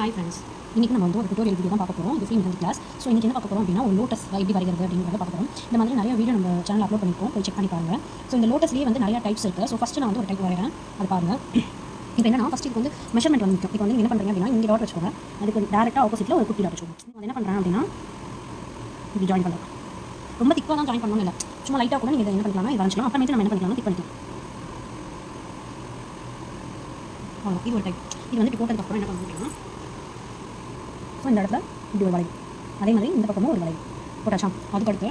Hi friends, இன்றைக்கி நம்ம வந்து ஒரு டுட்டோரியல் வீடியோ தான் பார்க்க போகிறோம். இது ஃப்ரீ மெஹந்தி கிளாஸ். ஸோ இன்றைக்கி என்ன பார்க்க போகிறோம் அப்படின்னா, ஒரு லோட்டஸ் எப்படி வரைகிறது அப்படிங்கிறத பார்க்க போகிறோம். இந்த மாதிரி நிறைய வீடியோ நம்ம சேனல் அப்லோட் பண்ணியிருக்கோம், போய் செக் பண்ணி பாருங்கள். ஸோ இந்த லோட்டஸ்லேயே வந்து நிறைய டைப்ஸ் இருக்குது. ஸோ ஃபஸ்ட்டு நான் வந்து ஒரு டைப் வரைகிறேன், அது பாருங்கள். இப்போ என்னன்னா ஃபஸ்ட்டு இது வந்து மெஷர்மெண்ட் வந்து முக்கியம். இப்போ வந்து என்ன பண்ணுறீங்க அப்படின்னா, இங்கே டாட் வச்சுக்கோங்க, அதுக்கு டேரெக்டாக ஆப்போசிட்டில் ஒரு குட்டி டாட் வச்சுக்கோங்க. அது என்ன பண்ணுறேன் அப்படின்னா, இப்படி ஜாயின் பண்ணலாம். ரொம்ப திக்காக தான் ஜாயின் பண்ணணும் இல்லை, சும்மா லைட்டாக கூட நீங்கள் இதை என்ன பண்ணிக்கலாம்னா இது வரைச்சிக்கலாம். அப்புறமேட்டு நம்ம என்ன பண்ணிக்கலாம், திக் பண்ணிக்கலாம். அவ்வளோ, இது ஒரு டைப். இது வந்து இப்போ போட்டதுக்கப்புறம் என்ன பண்ணணும் அப்படின்னா, ஸோ இந்த இடத்துல இப்படி ஒரு வளைவு, அதே மாதிரி இந்த பக்கமும் ஒரு வளைவு போட்டாச்சா. அதுக்கடுத்து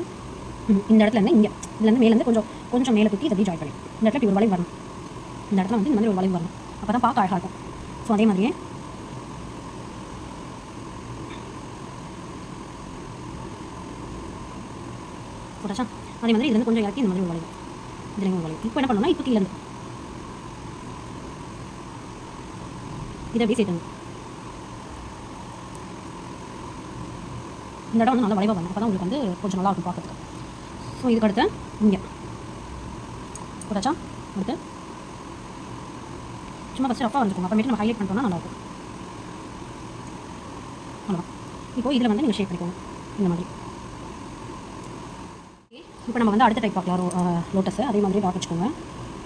இந்த இடத்துல இருந்து இங்கே இதுலேருந்து மேலேருந்து கொஞ்சம் மேலே தூக்கி இதை ஜாயின் பண்ணி இந்த இடத்துல இப்படி ஒரு வளைவு வரணும். இந்த இடத்துல வந்து இந்த மாதிரி ஒரு வளைவு வரணும், அப்போ தான் பார்க்க அழகாக இருக்கும். ஸோ அதே மாதிரியே போட்டாச்சா. அதே மாதிரி இதுலேருந்து கொஞ்சம் இறக்கி இந்த மாதிரி ஒரு வளைவு, இதுலேயும் ஒரு வளைவு. இப்போ என்ன பண்ணணும்னா, இப்போ கீழேருந்து இதை அப்படியே சேர்க்கணும். இந்த இடம் வந்து நல்லா வளைவாக வரணும், அப்போ தான் உங்களுக்கு வந்து கொஞ்சம் நல்லா இருக்கும் பார்க்கறதுக்கு. ஸோ இதுக்கு அடுத்து இங்கே போட்டாச்சா. அடுத்து சும்மா ஃபஸ்ட்டு ரஃபாக வரைஞ்சிக்கோங்க, அப்புறமேட்டு நம்ம ஹைலைட் பண்ணிட்டோம்னா நல்லாயிருக்கும். அவ்வளோதான். இப்போது இதில் வந்து நீங்கள் ஷேப் பண்ணிக்கோங்க இந்த மாதிரி. இப்போ நம்ம வந்து அடுத்த டைப் பார்க்கலாம், லோட்டஸு. அதே மாதிரி டாட் வச்சுக்கோங்க.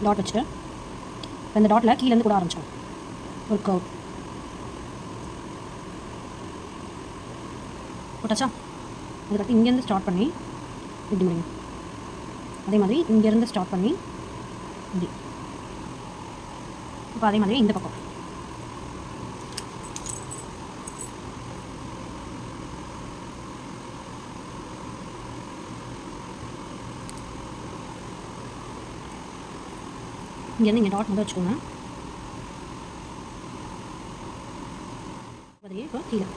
டாட் வச்சுட்டு இப்போ இந்த டாட்டில் கீழேருந்து கூட ஆரம்பிச்சோம் ஒரு கர்வ் போட்டாச்சா. அதுக்கடுத்து இங்கேருந்து ஸ்டார்ட் பண்ணி இப்படி முடியும். அதே மாதிரி இங்கேருந்து ஸ்டார்ட் பண்ணி இப்படி. இப்போ அதே மாதிரி இந்த பக்கம் இங்கேருந்து இங்கே டாட் மட்டும் வச்சுக்கோங்க. அதே இப்போ கீழே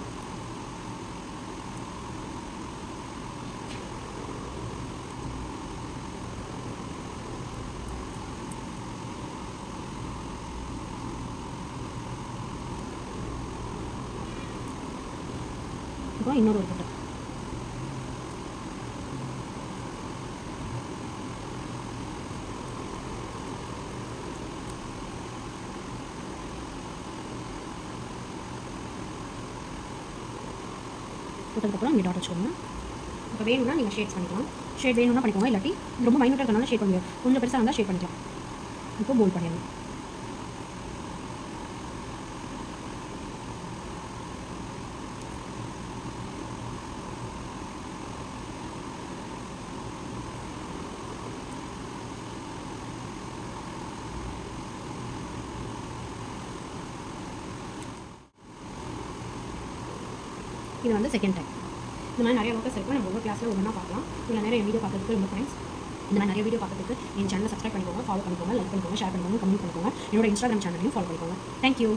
இப்போ இன்னொரு ஒரு கட்டு. போட்டதுக்கப்புறம் இங்கே டாட் வச்சுக்கோங்க. இப்போ வேணும்னா நீங்கள் ஷேட்ஸ் பண்ணிக்கலாம். ஷேட் வேணும்னா பண்ணிக்கோங்க, இல்லாட்டி ரொம்ப மைனூட்டாக இருக்கனால ஷேட் பண்ணுங்க. கொஞ்சம் பெருசாக இருந்தால் ஷேட் பண்ணிக்கலாம். இப்போ போல்ட் பண்ணிடணும். இது வந்து செகண்ட் டைம். இந்த மாதிரி நிறைய லோட்டஸ் இருக்கும். நம்ம ஒவ்வொரு கிளாஸில் ஒவ்வொன்றா பார்க்கலாம். இதில் நிறைய வீடியோ பார்க்கறதுக்கு ரொம்ப தேங்க்ஸ். இந்த மாதிரி நிறைய வீடியோ பார்க்கறதுக்கு என் சேனலை சப்ஸ்கிரைப் பண்ணிக்கோங்க, ஃபாலோ பண்ணிக்கோங்க, லைக் பண்ணிக்கோங்க, ஷேர் பண்ணிக்கோங்க, கமெண்ட் பண்ணிக்கோங்க. என்னோட இன்ஸ்டாகிராம் சேனலையும் ஃபாலோ பண்ணிக்கோங்க. தேங்க்யூ.